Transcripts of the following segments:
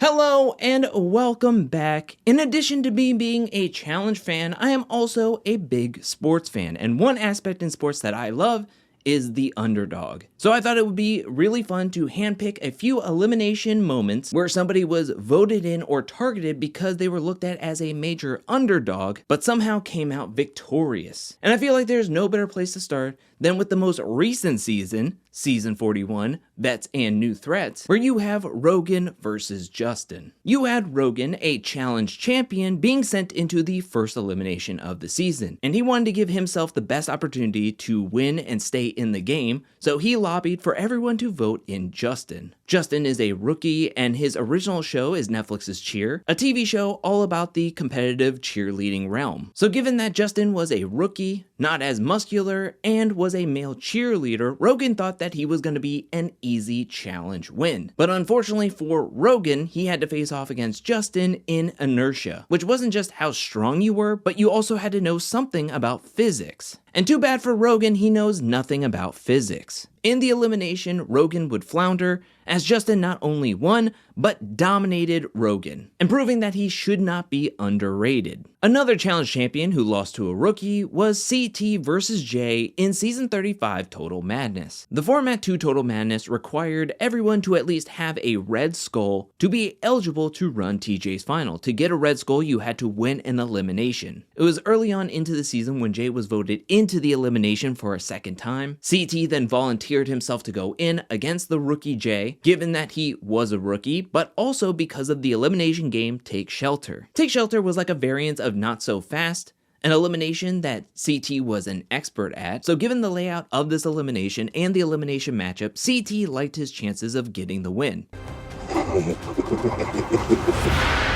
Hello and welcome back. In addition to me being a challenge fan, I am also a big sports fan, and one aspect in sports that I love is the underdog. So I thought it would be really fun to handpick a few elimination moments where somebody was voted in or targeted because they were looked at as a major underdog, but somehow came out victorious. And I feel like there's no better place to start than with the most recent season, Season 41, Vets and New Threats, where you have Rogan versus Justin. You had Rogan, a challenge champion, being sent into the first elimination of the season, and he wanted to give himself the best opportunity to win and stay in the game, so he lobbied for everyone to vote in Justin. Justin is a rookie, and his original show is Netflix's Cheer, a TV show all about the competitive cheerleading realm. So given that Justin was a rookie, not as muscular, and was a male cheerleader, Rogan thought that he was going to be an easy challenge win. But unfortunately for Rogan, he had to face off against Justin in inertia, which wasn't just how strong you were, but you also had to know something about physics. And too bad for Rogan, he knows nothing about physics. In the elimination, Rogan would flounder, as Justin not only won, but dominated Rogan, and proving that he should not be underrated. Another challenge champion who lost to a rookie was CT versus J in Season 35 Total Madness. The format to Total Madness required everyone to at least have a red skull to be eligible to run TJ's final. To get a red skull, you had to win an elimination. It was early on into the season when J was voted into the elimination for a second time. CT then volunteered himself to go in against the rookie J, given that he was a rookie, but also because of the elimination game Take Shelter. Take Shelter was like a variant of Not So Fast, an elimination that CT was an expert at, so given the layout of this elimination and the elimination matchup, CT liked his chances of getting the win.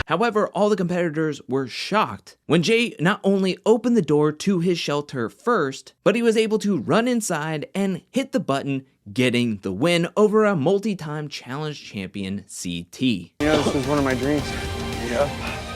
However, all the competitors were shocked when Jay not only opened the door to his shelter first, but he was able to run inside and hit the button, getting the win over a multi-time challenge champion, CT. You know, this was one of my dreams. Yeah.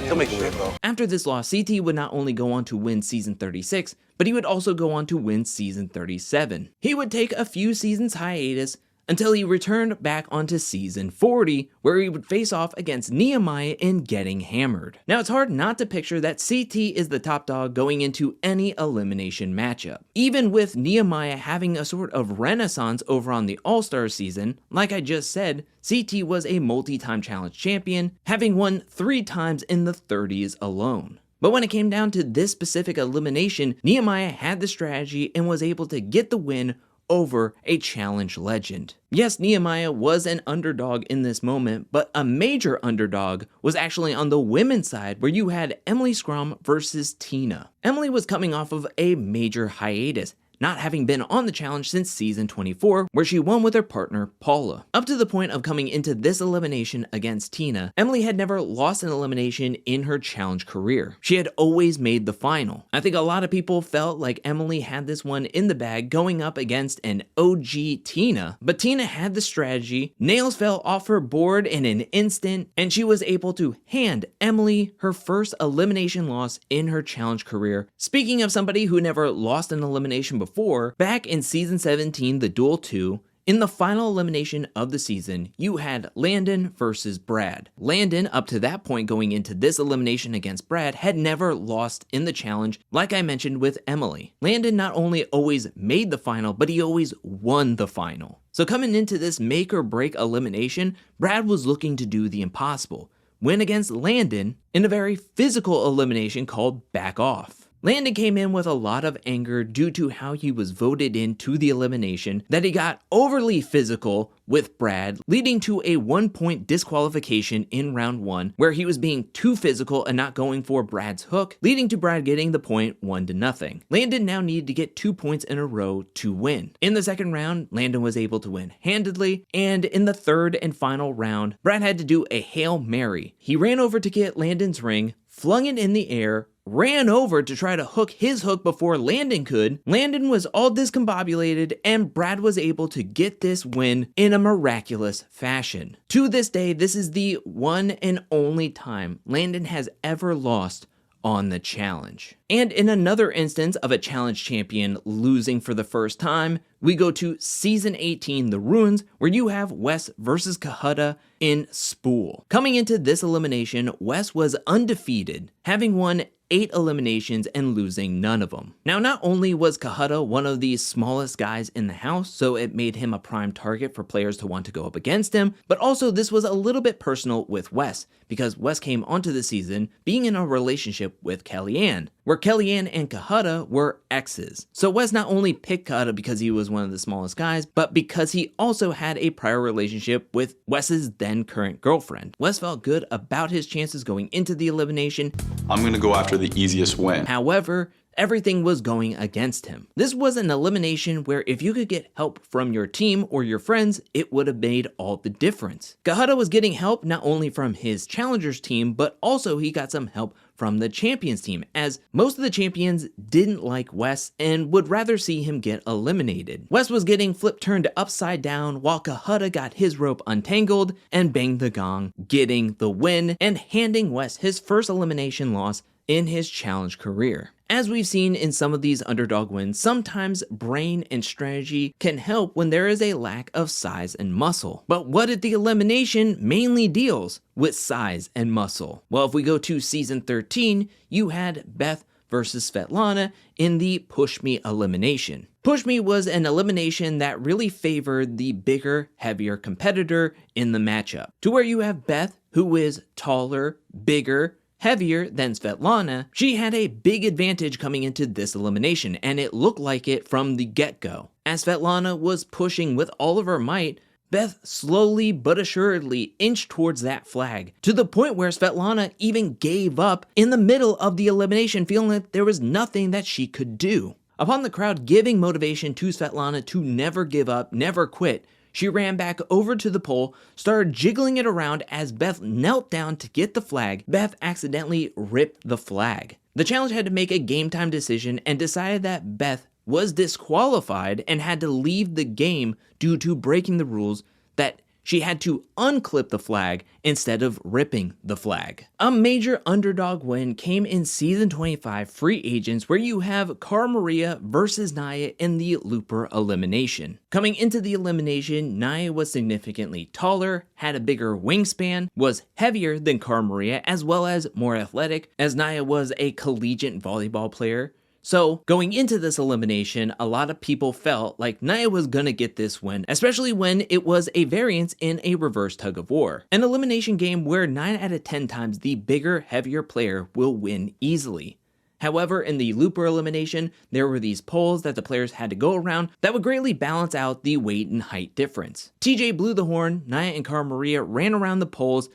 He'll make a win, though. After this loss, CT would not only go on to win Season 36, but he would also go on to win Season 37. He would take a few seasons hiatus until he returned back onto Season 40, where he would face off against Nehemiah in Getting Hammered. Now, it's hard not to picture that CT is the top dog going into any elimination matchup. Even with Nehemiah having a sort of renaissance over on the All-Star season, like I just said, CT was a multi-time challenge champion, having won 3 times in the 30s alone. But when it came down to this specific elimination, Nehemiah had the strategy and was able to get the win over a challenge legend. Yes, Nehemiah was an underdog in this moment, but a major underdog was actually on the women's side, where you had Emily Scrum versus Tina. Emily was coming off of a major hiatus, not having been on the challenge since Season 24, where she won with her partner, Paula. Up to the point of coming into this elimination against Tina, Emily had never lost an elimination in her challenge career. She had always made the final. I think a lot of people felt like Emily had this one in the bag going up against an OG Tina, but Tina had the strategy, nails fell off her board in an instant, and she was able to hand Emily her first elimination loss in her challenge career. Speaking of somebody who never lost an elimination before, back in Season 17, The Duel 2, in the final elimination of the season, you had Landon versus Brad. Landon, up to that point going into this elimination against Brad, had never lost in the challenge, like I mentioned with Emily. Landon not only always made the final, but he always won the final. So coming into this make or break elimination, Brad was looking to do the impossible, win against Landon in a very physical elimination called Back Off. Landon came in with a lot of anger due to how he was voted into the elimination, that he got overly physical with Brad, leading to a 1-point disqualification in round 1, where he was being too physical and not going for Brad's hook, leading to Brad getting the point 1-0. Landon now needed to get 2 points in a row to win. In the second round, Landon was able to win handedly, and in the third and final round, Brad had to do a Hail Mary. He ran over to get Landon's ring, flung it in the air, ran over to try to hook his hook before Landon could. Landon was all discombobulated, and Brad was able to get this win in a miraculous fashion. To this day, this is the one and only time Landon has ever lost on the challenge. And in another instance of a challenge champion losing for the first time, we go to season 18, The Ruins, where you have Wes versus Cohutta in Spool. Coming into this elimination, Wes was undefeated, having won 8 eliminations and losing none of them. Now, not only was Cohutta one of the smallest guys in the house, so it made him a prime target for players to want to go up against him, but also this was a little bit personal with Wes, because Wes came onto the season being in a relationship with Kellyanne, where Kellyanne and Cohutta were exes. So Wes not only picked Cohutta because he was one of the smallest guys, but because he also had a prior relationship with Wes's then current girlfriend. Wes felt good about his chances going into the elimination. I'm gonna go after the easiest win. However, everything was going against him. This was an elimination where if you could get help from your team or your friends, it would have made all the difference. Cohutta was getting help not only from his challengers team, but also he got some help from the champions team, as most of the champions didn't like Wes and would rather see him get eliminated. Wes was getting flip turned upside down while Cohutta got his rope untangled and banged the gong, getting the win and handing Wes his first elimination loss in his challenge career. As we've seen in some of these underdog wins, sometimes brain and strategy can help when there is a lack of size and muscle. But what if the elimination mainly deals with size and muscle? Well, if we go to season 13, you had Beth versus Svetlana in the Push Me elimination. Push Me was an elimination that really favored the bigger, heavier competitor in the matchup, to where you have Beth, who is taller, bigger, heavier than Svetlana. She had a big advantage coming into this elimination, and it looked like it from the get-go. As Svetlana was pushing with all of her might, Beth slowly but assuredly inched towards that flag, to the point where Svetlana even gave up in the middle of the elimination, feeling that there was nothing that she could do. Upon the crowd giving motivation to Svetlana to never give up, never quit, she ran back over to the pole, started jiggling it around as Beth knelt down to get the flag. Beth accidentally ripped the flag. The challenge had to make a game time decision and decided that Beth was disqualified and had to leave the game due to breaking the rules, that she had to unclip the flag instead of ripping the flag. A major underdog win came in season 25 Free Agents, where you have Cara Maria versus Nehemiah in the Looper elimination. Coming into the elimination, Nehemiah was significantly taller, had a bigger wingspan, was heavier than Cara Maria, as well as more athletic, as Nehemiah was a collegiate volleyball player. So, going into this elimination, a lot of people felt like Nehemiah was gonna get this win, especially when it was a variance in a reverse tug of war. An elimination game where 9 out of 10 times the bigger, heavier player will win easily. However, in the Looper elimination, there were these poles that the players had to go around that would greatly balance out the weight and height difference. TJ blew the horn, Nehemiah and Cara Maria ran around the poles,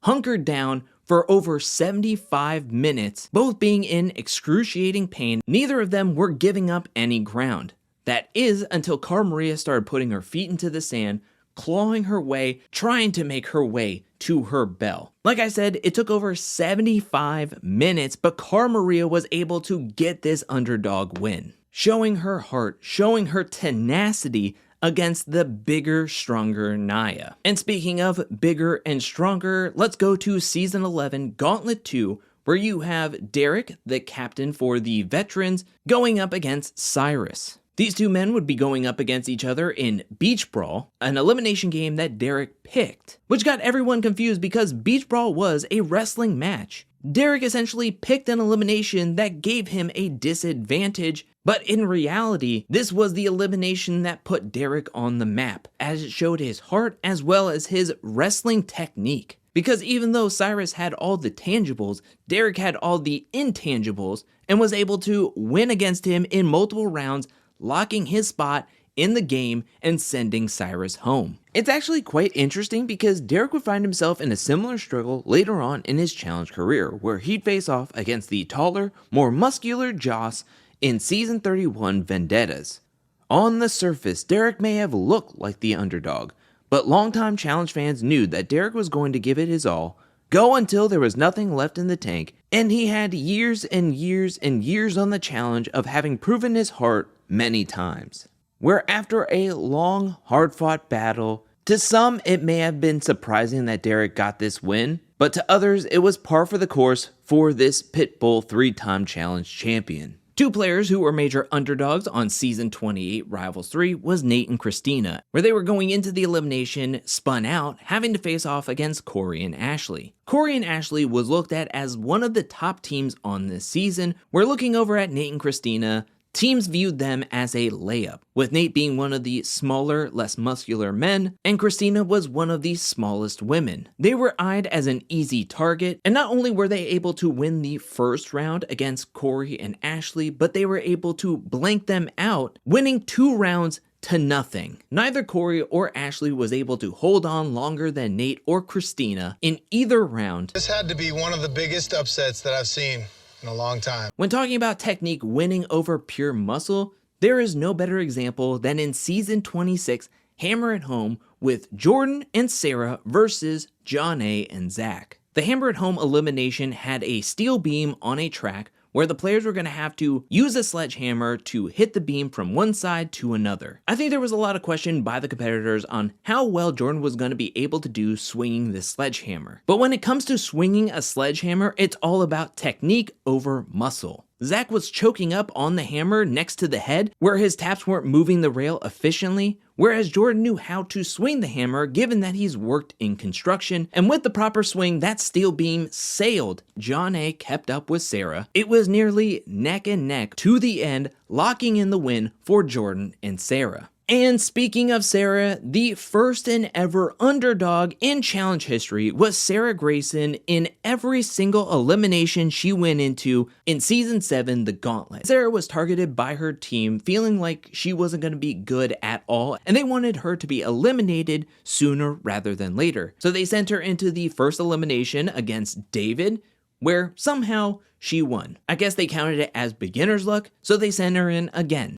hunkered down for over 75 minutes, both being in excruciating pain. Neither of them were giving up any ground. That is until Cara Maria started putting her feet into the sand, clawing her way, trying to make her way to her bell. Like I said, it took over 75 minutes, but Cara Maria was able to get this underdog win, showing her heart, showing her tenacity against the bigger, stronger Nehemiah. And speaking of bigger and stronger, let's go to season 11, Gauntlet 2, where you have Derrick, the captain for the veterans, going up against Syrus. These two men would be going up against each other in Beach Brawl, an elimination game that Derrick picked, which got everyone confused because Beach Brawl was a wrestling match. Derrick essentially picked an elimination that gave him a disadvantage, but in reality, this was the elimination that put Derrick on the map, as it showed his heart as well as his wrestling technique. Because even though Syrus had all the tangibles, Derrick had all the intangibles and was able to win against him in multiple rounds, locking his spot in the game and sending Syrus home. It's actually quite interesting because Derrick would find himself in a similar struggle later on in his challenge career, where he'd face off against the taller, more muscular Joss in season 31 Vendettas. On the surface, Derrick may have looked like the underdog, but longtime challenge fans knew that Derrick was going to give it his all, go until there was nothing left in the tank, and he had years and years and years on the challenge of having proven his heart many times. Where after a long, hard-fought battle, to some it may have been surprising that Derrick got this win, But to others, it was par for the course for this Pitbull 3-time challenge champion. Two players who were major underdogs on season 28 Rivals 3 was Nate and Christina, where they were going into the elimination spun out, having to face off against Cory and Ashley. Cory and Ashley was looked at as one of the top teams on this season, where looking over at Nate and Christina, teams viewed them as a layup, with Nate being one of the smaller, less muscular men, and Christina was one of the smallest women. They were eyed as an easy target, and not only were they able to win the first round against Cory and Ashley, but they were able to blank them out, winning 2 rounds to nothing. Neither Cory or Ashley was able to hold on longer than Nate or Christina in either round. This had to be one of the biggest upsets that I've seen in a long time. When talking about technique winning over pure muscle, there is no better example than in season 26 Hammer It Home with Jordan and Sarah versus Jonna and Zach. The Hammer It Home elimination had a steel beam on a track where the players were going to have to use a sledgehammer to hit the beam from one side to another. I think there was a lot of question by the competitors on how well Jordan was going to be able to do swinging this sledgehammer. But when it comes to swinging a sledgehammer, it's all about technique over muscle. Zach was choking up on the hammer next to the head, where his taps weren't moving the rail efficiently, whereas Jordan knew how to swing the hammer given that he's worked in construction, and with the proper swing, that steel beam sailed. Jonna kept up with Sarah. It was nearly neck and neck to the end, locking in the win for Jordan and Sarah. And speaking of Sarah, the first and ever underdog in challenge history was Sarah Greyson in every single elimination she went into in season 7, The Gauntlet. Sarah was targeted by her team, feeling like she wasn't going to be good at all, and they wanted her to be eliminated sooner rather than later. So they sent her into the first elimination against David, where somehow she won. I guess they counted it as beginner's luck, so they sent her in again.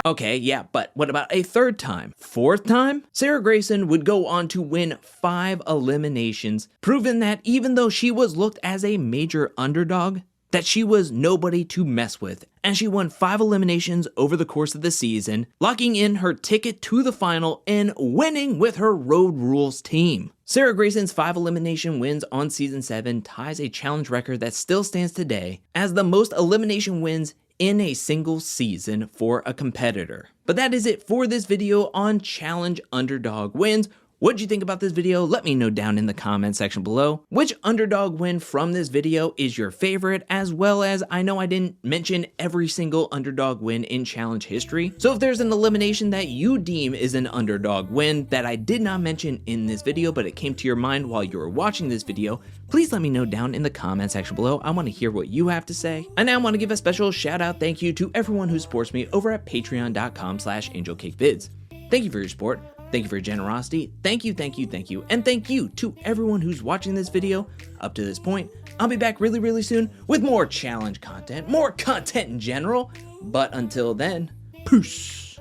Okay, yeah, but what about a third time? Fourth time? Sarah Greyson would go on to win 5 eliminations, proving that even though she was looked as a major underdog, that she was nobody to mess with, and she won 5 eliminations over the course of the season, locking in her ticket to the final and winning with her Road Rules team. Sarah Greyson's 5 elimination wins on season 7 ties a challenge record that still stands today as the most elimination wins in a single season for a competitor. But that is it for this video on challenge underdog wins. What'd you think about this video? Let me know down in the comment section below. Which underdog win from this video is your favorite, as well as I know I didn't mention every single underdog win in challenge history. So if there's an elimination that you deem is an underdog win that I did not mention in this video, but it came to your mind while you were watching this video, please let me know down in the comment section below. I want to hear what you have to say. And now I want to give a special shout out thank you to everyone who supports me over at patreon.com/angelcakevids. Thank you for your support. Thank you for your generosity. Thank you, thank you, thank you. And thank you to everyone who's watching this video up to this point. I'll be back really, really soon with more challenge content, more content in general. But until then, peace.